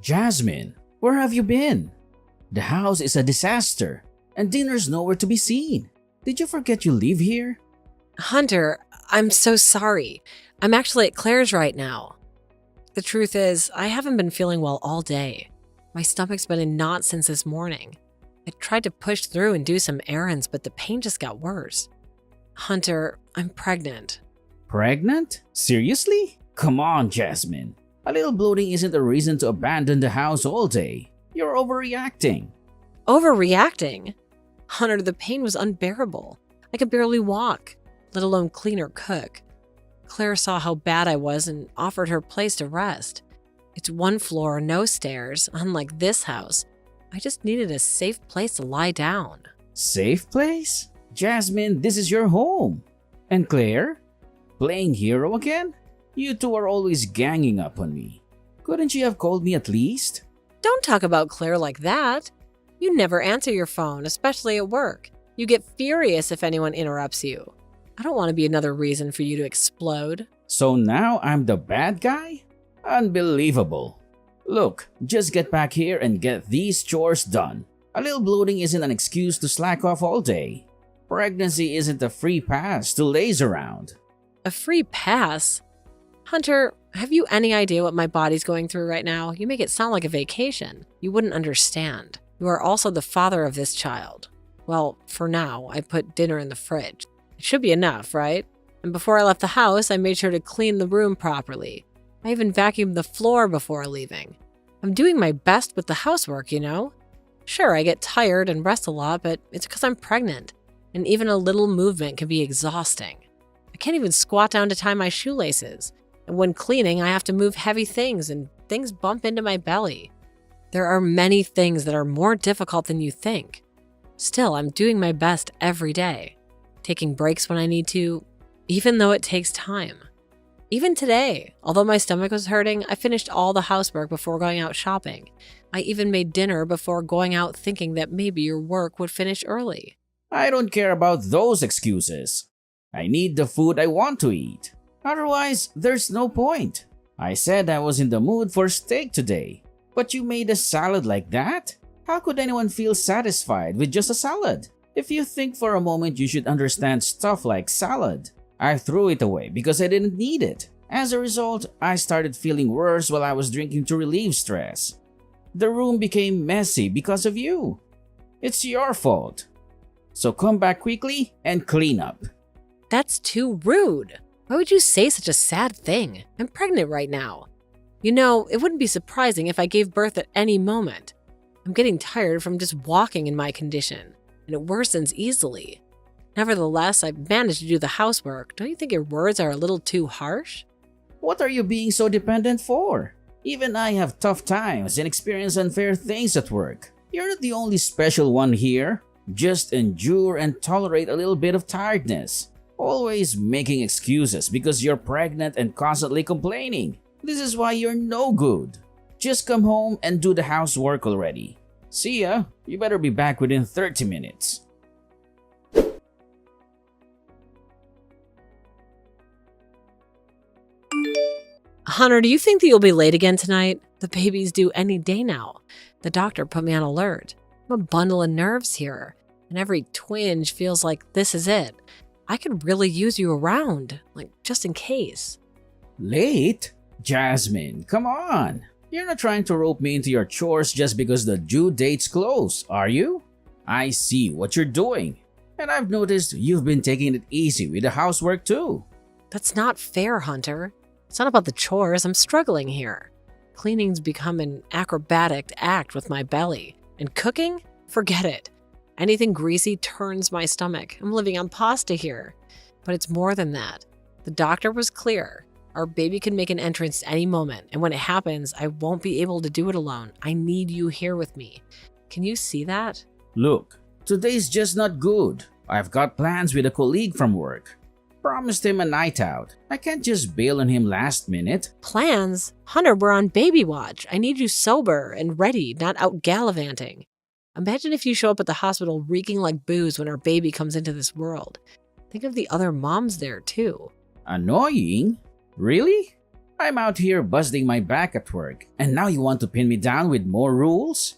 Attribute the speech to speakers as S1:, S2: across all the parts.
S1: Jasmine, where have you been? The house is a disaster, and dinner's nowhere to be seen. Did you forget you live here?
S2: Hunter, I'm so sorry. I'm actually at Claire's right now. The truth is, I haven't been feeling well all day. My stomach's been in knots since this morning. I tried to push through and do some errands, but the pain just got worse. Hunter, I'm pregnant.
S1: Pregnant? Seriously? Come on, Jasmine. A little bloating isn't a reason to abandon the house all day. You're overreacting.
S2: Overreacting? Hunter, the pain was unbearable. I could barely walk, let alone clean or cook. Claire saw how bad I was and offered her place to rest. It's one floor, no stairs, unlike this house. I just needed a safe place to lie down.
S1: Safe place? Jasmine, this is your home. And Claire? Playing hero again? You two are always ganging up on me. Couldn't you have called me at least?
S2: Don't talk about Claire like that. You never answer your phone, especially at work. You get furious if anyone interrupts you. I don't want to be another reason for you to explode.
S1: So now I'm the bad guy? Unbelievable. Look, just get back here and get these chores done. A little bloating isn't an excuse to slack off all day. Pregnancy isn't a free pass to laze around.
S2: A free pass? Hunter, have you any idea what my body's going through right now? You make it sound like a vacation. You wouldn't understand. You are also the father of this child. Well, for now, I put dinner in the fridge. It should be enough, right? And before I left the house, I made sure to clean the room properly. I even vacuumed the floor before leaving. I'm doing my best with the housework, you know? Sure, I get tired and rest a lot, but it's because I'm pregnant. And even a little movement can be exhausting. I can't even squat down to tie my shoelaces. And when cleaning, I have to move heavy things and things bump into my belly. There are many things that are more difficult than you think. Still, I'm doing my best every day. Taking breaks when I need to, even though it takes time. Even today, although my stomach was hurting, I finished all the housework before going out shopping. I even made dinner before going out thinking that maybe your work would finish early.
S1: I don't care about those excuses. I need the food I want to eat. Otherwise, there's no point. I said I was in the mood for steak today, but you made a salad like that? How could anyone feel satisfied with just a salad? If you think for a moment, you should understand stuff like salad. I threw it away because I didn't need it. As a result, I started feeling worse while I was drinking to relieve stress. The room became messy because of you. It's your fault. So come back quickly and clean up.
S2: That's too rude. Why would you say such a sad thing? I'm pregnant right now. You know, it wouldn't be surprising if I gave birth at any moment. I'm getting tired from just walking in my condition, and it worsens easily. Nevertheless, I've managed to do the housework. Don't you think your words are a little too harsh?
S1: What are you being so dependent for? Even I have tough times and experience unfair things at work. You're not the only special one here. Just endure and tolerate a little bit of tiredness. Always making excuses because you're pregnant and constantly complaining. This is why you're no good. Just come home and do the housework already. See ya. You better be back within 30 minutes.
S2: Hunter, do you think that you'll be late again tonight? The baby's due any day now. The doctor put me on alert. I'm a bundle of nerves here, and every twinge feels like this is it. I could really use you around, like just in case.
S1: Late? Jasmine, come on. You're not trying to rope me into your chores just because the due date's close, are you? I see what you're doing. And I've noticed you've been taking it easy with the housework too.
S2: That's not fair, Hunter. It's not about the chores. I'm struggling here. Cleaning's become an acrobatic act with my belly. And cooking? Forget it. Anything greasy turns my stomach. I'm living on pasta here. But it's more than that. The doctor was clear. Our baby can make an entrance any moment, and when it happens, I won't be able to do it alone. I need you here with me. Can you see that?
S1: Look, today's just not good. I've got plans with a colleague from work. Promised him a night out. I can't just bail on him last minute.
S2: Plans? Hunter, we're on baby watch. I need you sober and ready, not out gallivanting. Imagine if you show up at the hospital reeking like booze when our baby comes into this world. Think of the other moms there, too.
S1: Annoying? Really? I'm out here busting my back at work, and now you want to pin me down with more rules?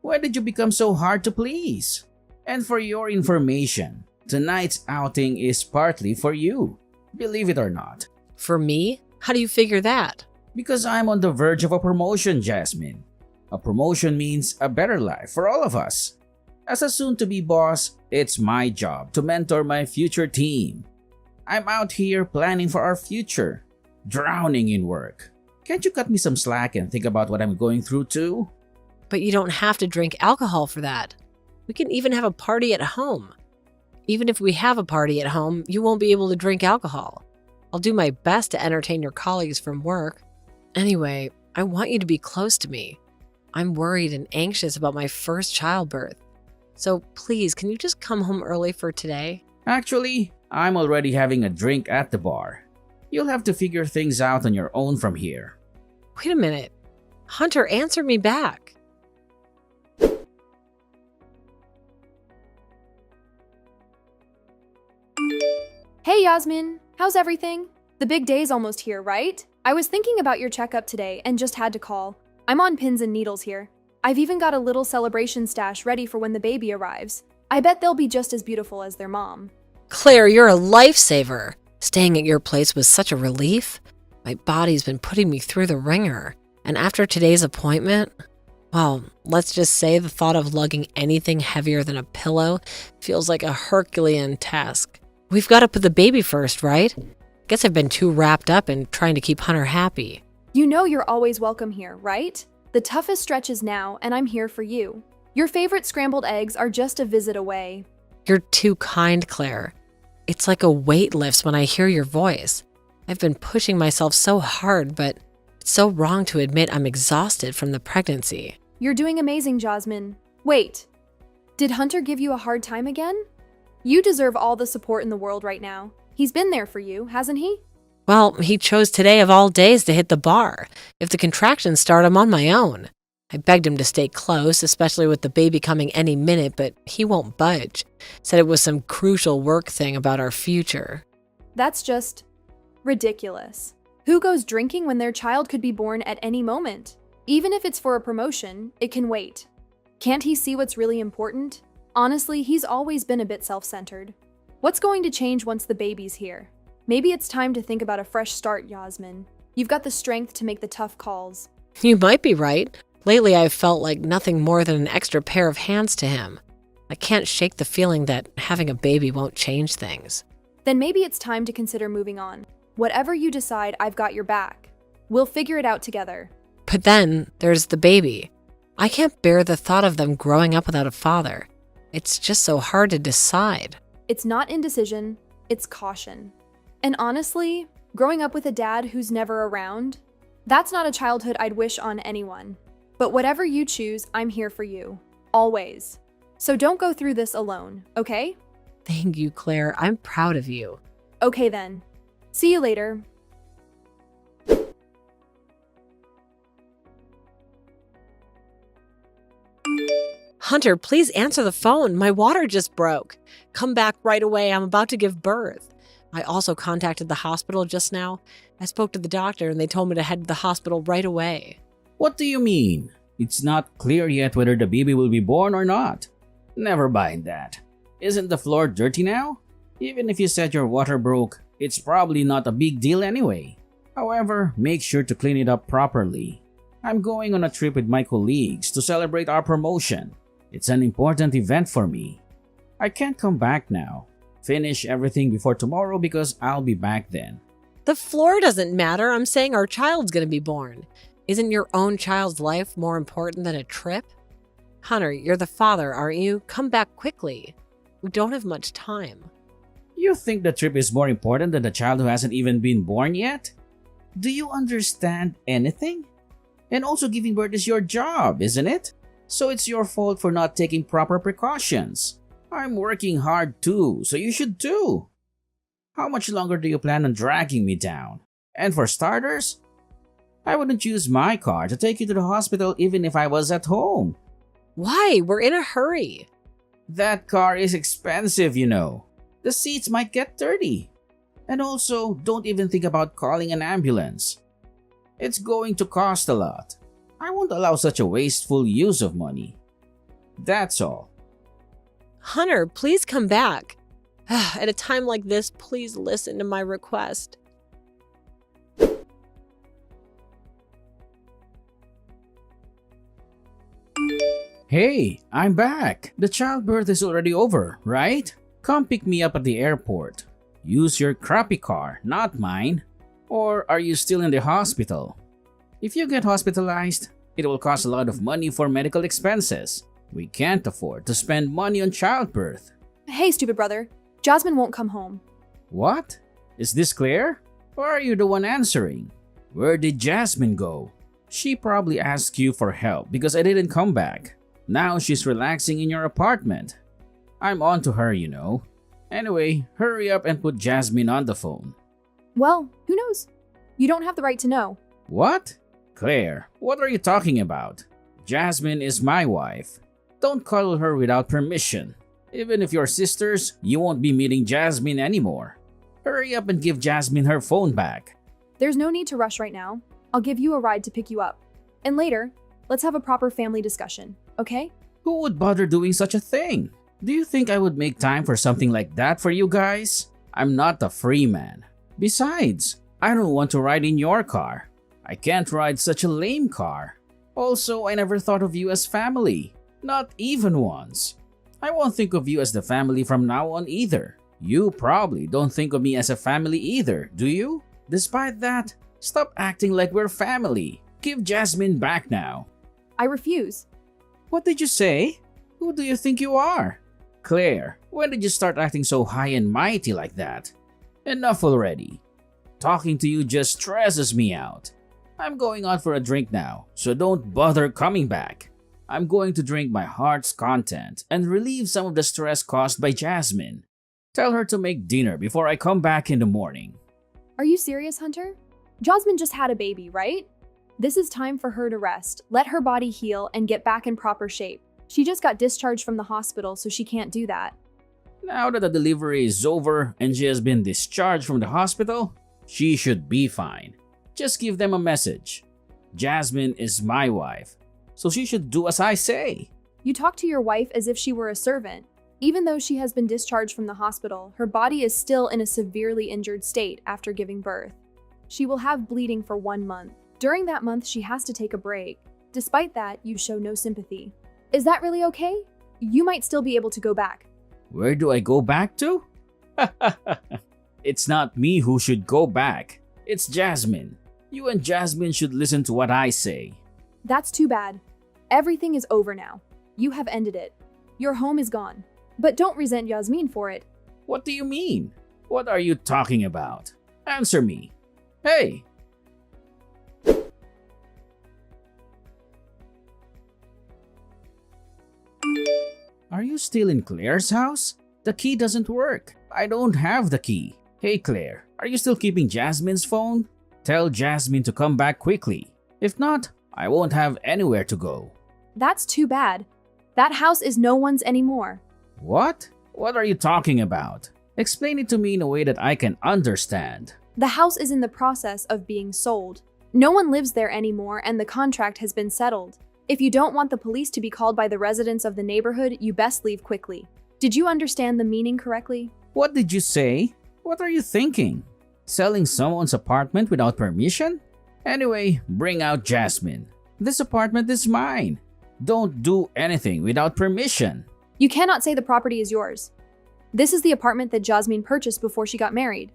S1: Why did you become so hard to please? And for your information, tonight's outing is partly for you, believe it or not.
S2: For me? How do you figure that?
S1: Because I'm on the verge of a promotion, Jasmine. A promotion means a better life for all of us. As a soon-to-be boss, it's my job to mentor my future team. I'm out here planning for our future, drowning in work. Can't you cut me some slack and think about what I'm going through too?
S2: But you don't have to drink alcohol for that. We can even have a party at home. Even if we have a party at home, you won't be able to drink alcohol. I'll do my best to entertain your colleagues from work. Anyway, I want you to be close to me. I'm worried and anxious about my first childbirth. So please, can you just come home early for today?
S1: Actually, I'm already having a drink at the bar. You'll have to figure things out on your own from here.
S2: Wait a minute. Hunter, answer me back.
S3: Hey Yasmin, how's everything? The big day's almost here, right? I was thinking about your checkup today and just had to call. I'm on pins and needles here. I've even got a little celebration stash ready for when the baby arrives. I bet they'll be just as beautiful as their mom.
S2: Claire, you're a lifesaver. Staying at your place was such a relief. My body's been putting me through the ringer. And after today's appointment, well, let's just say the thought of lugging anything heavier than a pillow feels like a Herculean task. We've got to put the baby first, right? Guess I've been too wrapped up in trying to keep Hunter happy.
S3: You know you're always welcome here, right? The toughest stretch is now, and I'm here for you. Your favorite scrambled eggs are just a visit away.
S2: You're too kind, Claire. It's like a weight lifts when I hear your voice. I've been pushing myself so hard, but it's so wrong to admit I'm exhausted from the pregnancy.
S3: You're doing amazing, Jasmine. Wait, did Hunter give you a hard time again? You deserve all the support in the world right now. He's been there for you, hasn't he?
S2: Well, he chose today of all days to hit the bar. If the contractions start, I'm on my own. I begged him to stay close, especially with the baby coming any minute, but he won't budge. Said it was some crucial work thing about our future.
S3: That's just ridiculous. Who goes drinking when their child could be born at any moment? Even if it's for a promotion, it can wait. Can't he see what's really important? Honestly, he's always been a bit self-centered. What's going to change once the baby's here? Maybe it's time to think about a fresh start, Yasmin. You've got the strength to make the tough calls.
S2: You might be right. Lately, I've felt like nothing more than an extra pair of hands to him. I can't shake the feeling that having a baby won't change things.
S3: Then maybe it's time to consider moving on. Whatever you decide, I've got your back. We'll figure it out together.
S2: But then there's the baby. I can't bear the thought of them growing up without a father. It's just so hard to decide.
S3: It's not indecision, it's caution. And honestly, growing up with a dad who's never around, that's not a childhood I'd wish on anyone. But whatever you choose, I'm here for you. Always. So don't go through this alone, okay?
S2: Thank you, Claire. I'm proud of you.
S3: Okay then. See you later.
S2: Hunter, please answer the phone. My water just broke. Come back right away. I'm about to give birth. I also contacted the hospital just now. I spoke to the doctor and they told me to head to the hospital right away.
S1: What do you mean? It's not clear yet whether the baby will be born or not. Never mind that. Isn't the floor dirty now? Even if you said your water broke, it's probably not a big deal anyway. However, make sure to clean it up properly. I'm going on a trip with my colleagues to celebrate our promotion. It's an important event for me. I can't come back now. Finish everything before tomorrow because I'll be back then.
S2: The floor doesn't matter. I'm saying our child's going to be born. Isn't your own child's life more important than a trip? Hunter, you're the father, aren't you? Come back quickly. We don't have much time.
S1: You think the trip is more important than the child who hasn't even been born yet? Do you understand anything? And also giving birth is your job, isn't it? So it's your fault for not taking proper precautions. I'm working hard too, so you should too. How much longer do you plan on dragging me down? And for starters, I wouldn't use my car to take you to the hospital even if I was at home.
S2: Why? We're in a hurry.
S1: That car is expensive, you know. The seats might get dirty. And also, don't even think about calling an ambulance. It's going to cost a lot. I won't allow such a wasteful use of money. That's all.
S2: Hunter, please come back. At a time like this, please listen to my request.
S1: Hey, I'm back. The childbirth is already over, right? Come pick me up at the airport. Use your crappy car, not mine. Or are you still in the hospital? If you get hospitalized, it will cost a lot of money for medical expenses. We can't afford to spend money on childbirth.
S3: Hey, stupid brother. Jasmine won't come home.
S1: What? Is this clear? Or are you the one answering? Where did Jasmine go? She probably asked you for help because I didn't come back. Now she's relaxing in your apartment. I'm on to her, you know. Anyway, hurry up and put Jasmine on the phone.
S3: Well, who knows? You don't have the right to know.
S1: What? Claire, what are you talking about? Jasmine is my wife. Don't cuddle her without permission. Even if you're sisters, you won't be meeting Jasmine anymore. Hurry up and give Jasmine her phone back.
S3: There's no need to rush right now. I'll give you a ride to pick you up. And later, let's have a proper family discussion, okay?
S1: Who would bother doing such a thing? Do you think I would make time for something like that for you guys? I'm not a free man. Besides, I don't want to ride in your car. I can't ride such a lame car. Also, I never thought of you as family. Not even once. I won't think of you as the family from now on either. You probably don't think of me as a family either, do you? Despite that, stop acting like we're family. Give Jasmine back now.
S3: I refuse.
S1: What did you say? Who do you think you are? Claire, when did you start acting so high and mighty like that? Enough already. Talking to you just stresses me out. I'm going out for a drink now, so don't bother coming back. I'm going to drink my heart's content and relieve some of the stress caused by Jasmine. Tell her to make dinner before I come back in the morning.
S3: Are you serious, Hunter? Jasmine just had a baby, right? This is time for her to rest, let her body heal, and get back in proper shape. She just got discharged from the hospital, so she can't do that.
S1: Now that the delivery is over and she has been discharged from the hospital, she should be fine. Just give them a message. Jasmine is my wife, so she should do as I say.
S3: You talk to your wife as if she were a servant. Even though she has been discharged from the hospital, her body is still in a severely injured state after giving birth. She will have bleeding for 1 month. During that month, she has to take a break. Despite that, you show no sympathy. Is that really okay? You might still be able to go back.
S1: Where do I go back to? It's not me who should go back. It's Jasmine. You and Jasmine should listen to what I say.
S3: That's too bad. Everything is over now. You have ended it. Your home is gone. But don't resent Yasmin for it.
S1: What do you mean? What are you talking about? Answer me. Hey! Are you still in Claire's house? The key doesn't work. I don't have the key. Hey Claire, are you still keeping Jasmine's phone? Tell Jasmine to come back quickly. If not, I won't have anywhere to go.
S3: That's too bad. That house is no one's anymore.
S1: What? What are you talking about? Explain it to me in a way that I can understand.
S3: The house is in the process of being sold. No one lives there anymore and the contract has been settled. If you don't want the police to be called by the residents of the neighborhood, you best leave quickly. Did you understand the meaning correctly?
S1: What did you say? What are you thinking? Selling someone's apartment without permission? Anyway, bring out Jasmine. This apartment is mine. Don't do anything without permission.
S3: You cannot say the property is yours. This is the apartment that Jasmine purchased before she got married.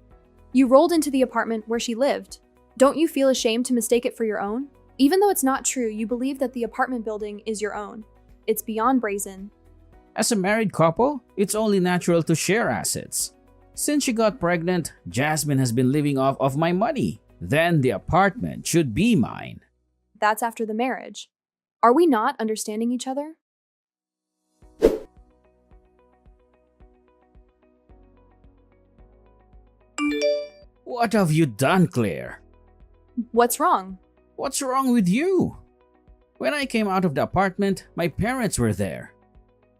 S3: You rolled into the apartment where she lived. Don't you feel ashamed to mistake it for your own? Even though it's not true, you believe that the apartment building is your own. It's beyond brazen.
S1: As a married couple, it's only natural to share assets. Since she got pregnant, Jasmine has been living off of my money. Then the apartment should be mine.
S3: That's after the marriage. Are we not understanding each other?
S1: What have you done, Claire?
S3: What's wrong?
S1: What's wrong with you? When I came out of the apartment, my parents were there.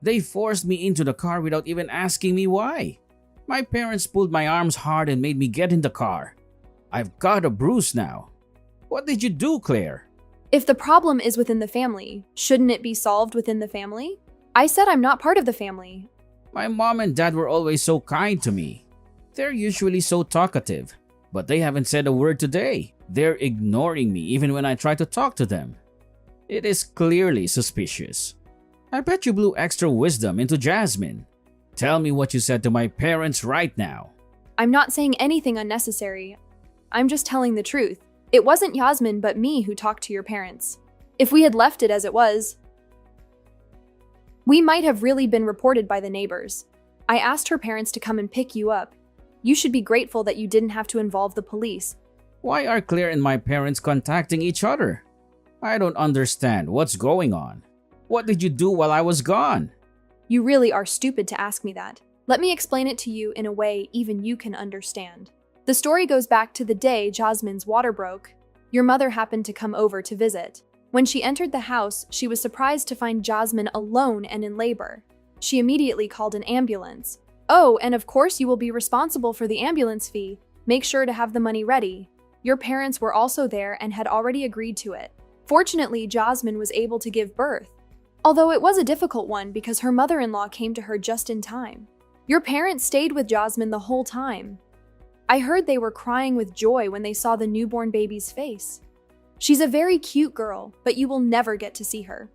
S1: They forced me into the car without even asking me why. My parents pulled my arms hard and made me get in the car. I've got a bruise now. What did you do, Claire?
S3: If the problem is within the family, shouldn't it be solved within the family? I said I'm not part of the family.
S1: My mom and dad were always so kind to me. They're usually so talkative, but they haven't said a word today. They're ignoring me even when I try to talk to them. It is clearly suspicious. I bet you blew extra wisdom into Jasmine. Tell me what you said to my parents right now.
S3: I'm not saying anything unnecessary. I'm just telling the truth. It wasn't Yasmin but me who talked to your parents. If we had left it as it was, we might have really been reported by the neighbors. I asked her parents to come and pick you up. You should be grateful that you didn't have to involve the police.
S1: Why are Claire and my parents contacting each other? I don't understand what's going on. What did you do while I was gone?
S3: You really are stupid to ask me that. Let me explain it to you in a way even you can understand. The story goes back to the day Jasmine's water broke. Your mother happened to come over to visit. When she entered the house, she was surprised to find Jasmine alone and in labor. She immediately called an ambulance. Oh, and of course you will be responsible for the ambulance fee. Make sure to have the money ready. Your parents were also there and had already agreed to it. Fortunately, Jasmine was able to give birth. Although it was a difficult one because her mother-in-law came to her just in time. Your parents stayed with Jasmine the whole time. I heard they were crying with joy when they saw the newborn baby's face. She's a very cute girl, but you will never get to see her.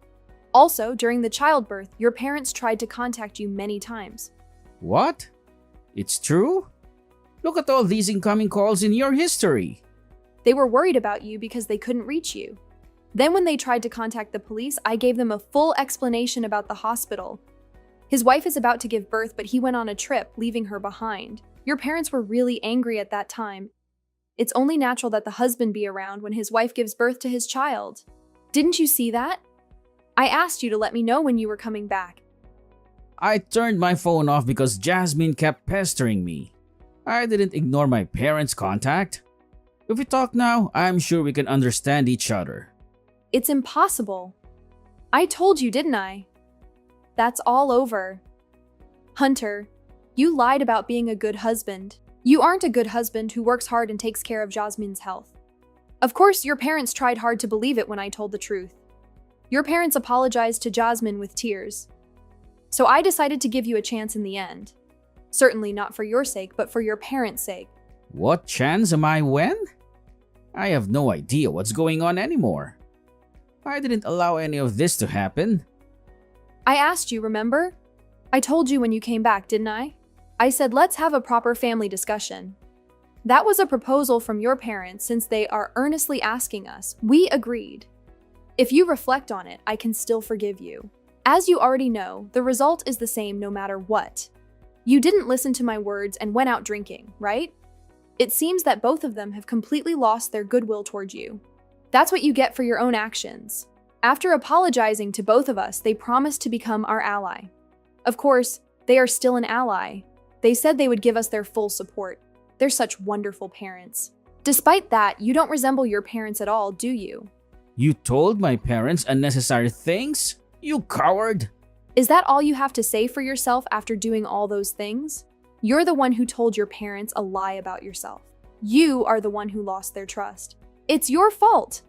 S3: Also, during the childbirth, your parents tried to contact you many times.
S1: What? It's true? Look at all these incoming calls in your history.
S3: They were worried about you because they couldn't reach you. Then when they tried to contact the police, I gave them a full explanation about the hospital. His wife is about to give birth, but he went on a trip, leaving her behind. Your parents were really angry at that time. It's only natural that the husband be around when his wife gives birth to his child. Didn't you see that? I asked you to let me know when you were coming back.
S1: I turned my phone off because Jasmine kept pestering me. I didn't ignore my parents' contact. If we talk now, I'm sure we can understand each other.
S3: It's impossible. I told you, didn't I? That's all over. Hunter, you lied about being a good husband. You aren't a good husband who works hard and takes care of Jasmine's health. Of course, your parents tried hard to believe it when I told the truth. Your parents apologized to Jasmine with tears. So I decided to give you a chance in the end. Certainly not for your sake, but for your parents' sake.
S1: What chance am I when? I have no idea what's going on anymore. I didn't allow any of this to happen.
S3: I asked you, remember? I told you when you came back, didn't I? I said, let's have a proper family discussion. That was a proposal from your parents since they are earnestly asking us. We agreed. If you reflect on it, I can still forgive you. As you already know, the result is the same no matter what. You didn't listen to my words and went out drinking, right? It seems that both of them have completely lost their goodwill towards you. That's what you get for your own actions. After apologizing to both of us, they promised to become our ally. Of course, they are still an ally. They said they would give us their full support. They're such wonderful parents. Despite that, you don't resemble your parents at all, do you?
S1: You told my parents unnecessary things? You coward!
S3: Is that all you have to say for yourself after doing all those things? You're the one who told your parents a lie about yourself. You are the one who lost their trust. It's your fault!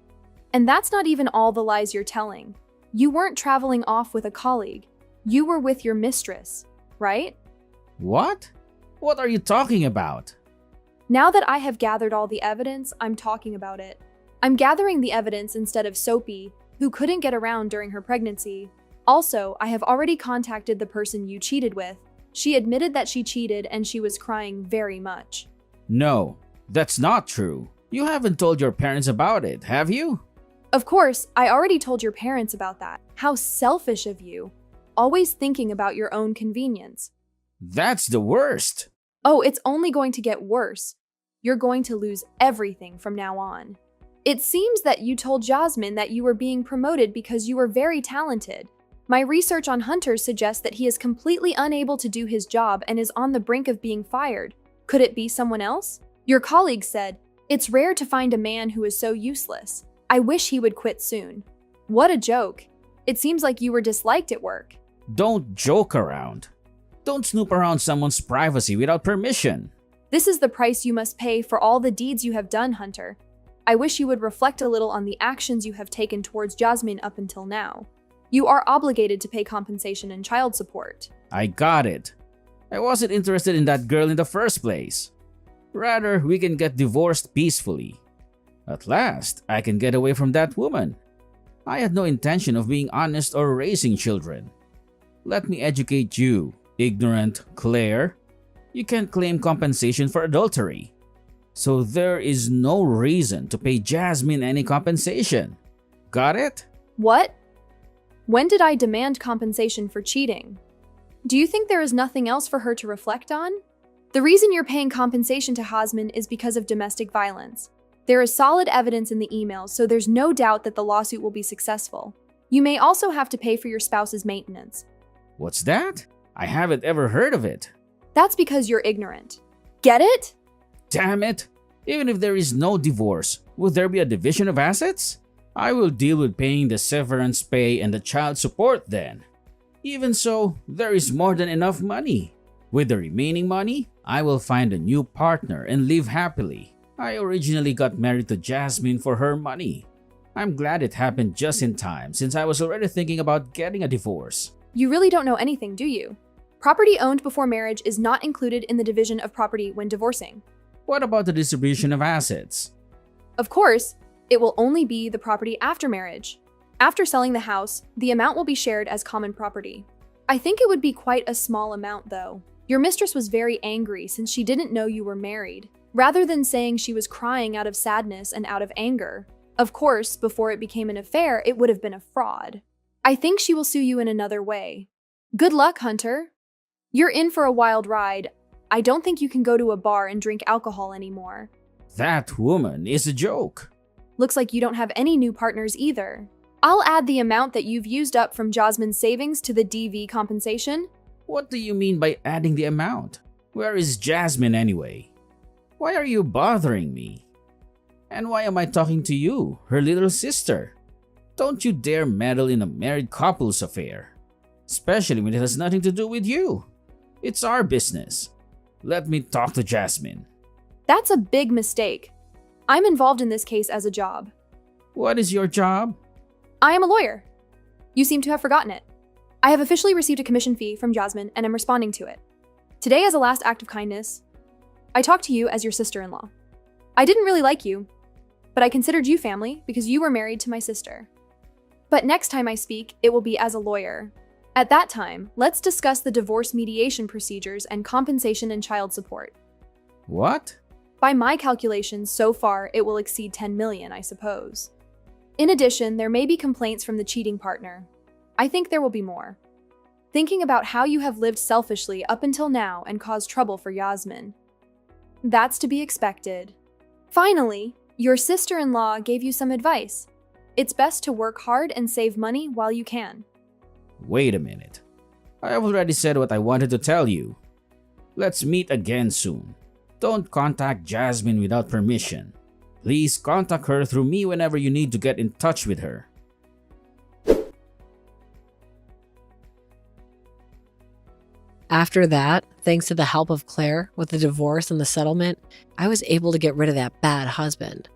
S3: And that's not even all the lies you're telling. You weren't traveling off with a colleague. You were with your mistress, right?
S1: What? What are you talking about?
S3: Now that I have gathered all the evidence, I'm talking about it. I'm gathering the evidence instead of Sophie, who couldn't get around during her pregnancy. Also, I have already contacted the person you cheated with. She admitted that she cheated and she was crying very much.
S1: No, that's not true. You haven't told your parents about it, have you?
S3: Of course, I already told your parents about that. How selfish of you. Always thinking about your own convenience.
S1: That's the worst.
S3: Oh, it's only going to get worse. You're going to lose everything from now on. It seems that you told Jasmine that you were being promoted because you were very talented. My research on Hunter suggests that he is completely unable to do his job and is on the brink of being fired. Could it be someone else? Your colleague said, "It's rare to find a man who is so useless. I wish he would quit soon." What a joke. It seems like you were disliked at work.
S1: Don't joke around. Don't snoop around someone's privacy without permission.
S3: This is the price you must pay for all the deeds you have done, Hunter. I wish you would reflect a little on the actions you have taken towards Jasmine up until now. You are obligated to pay compensation and child support.
S1: I got it. I wasn't interested in that girl in the first place. Rather, we can get divorced peacefully. At last, I can get away from that woman. I had no intention of being honest or raising children. Let me educate you, ignorant Claire. You can't claim compensation for adultery. So there is no reason to pay Jasmine any compensation. Got it?
S3: What? When did I demand compensation for cheating? Do you think there is nothing else for her to reflect on? The reason you're paying compensation to Jasmine is because of domestic violence. There is solid evidence in the emails, so there's no doubt that the lawsuit will be successful. You may also have to pay for your spouse's maintenance.
S1: What's that? I haven't ever heard of it.
S3: That's because you're ignorant. Get it?
S1: Damn it! Even if there is no divorce, would there be a division of assets? I will deal with paying the severance pay and the child support then. Even so, there is more than enough money. With the remaining money, I will find a new partner and live happily. I originally got married to Jasmine for her money. I'm glad it happened just in time since I was already thinking about getting a divorce.
S3: You really don't know anything, do you? Property owned before marriage is not included in the division of property when divorcing.
S1: What about the distribution of assets?
S3: Of course, it will only be the property after marriage. After selling the house, the amount will be shared as common property. I think it would be quite a small amount, though. Your mistress was very angry since she didn't know you were married, rather than saying she was crying out of sadness and out of anger. Of course, before it became an affair, it would have been a fraud. I think she will sue you in another way. Good luck, Hunter. You're in for a wild ride. I don't think you can go to a bar and drink alcohol anymore.
S1: That woman is a joke.
S3: Looks like you don't have any new partners either. I'll add the amount that you've used up from Jasmine's savings to the DV compensation.
S1: What do you mean by adding the amount? Where is Jasmine anyway? Why are you bothering me? And why am I talking to you, her little sister? Don't you dare meddle in a married couple's affair. Especially when it has nothing to do with you. It's our business. Let me talk to Jasmine.
S3: That's a big mistake. I'm involved in this case as a job.
S1: What is your job?
S3: I am a lawyer. You seem to have forgotten it. I have officially received a commission fee from Jasmine and am responding to it. Today, as a last act of kindness, I talked to you as your sister-in-law. I didn't really like you, but I considered you family because you were married to my sister. But next time I speak, it will be as a lawyer. At that time, let's discuss the divorce mediation procedures and compensation and child support.
S1: What?
S3: By my calculations, so far, it will exceed 10 million, I suppose. In addition, there may be complaints from the cheating partner. I think there will be more. Thinking about how you have lived selfishly up until now and caused trouble for Yasmin. That's to be expected. Finally, your sister-in-law gave you some advice. It's best to work hard and save money while you can.
S1: Wait a minute. I have already said what I wanted to tell you. Let's meet again soon. Don't contact Jasmine without permission. Please contact her through me whenever you need to get in touch with her.
S2: After that, thanks to the help of Claire with the divorce and the settlement, I was able to get rid of that bad husband.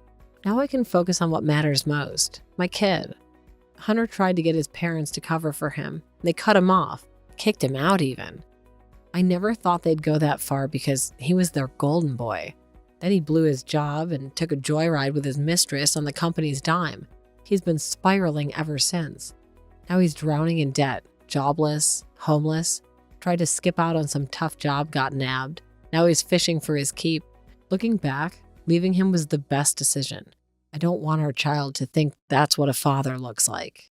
S2: Now I can focus on what matters most, my kid. Hunter tried to get his parents to cover for him. They cut him off, kicked him out even. I never thought they'd go that far because he was their golden boy. Then he blew his job and took a joyride with his mistress on the company's dime. He's been spiraling ever since. Now he's drowning in debt, jobless, homeless, tried to skip out on some tough job, got nabbed. Now he's fishing for his keep. Looking back, leaving him was the best decision. I don't want our child to think that's what a father looks like.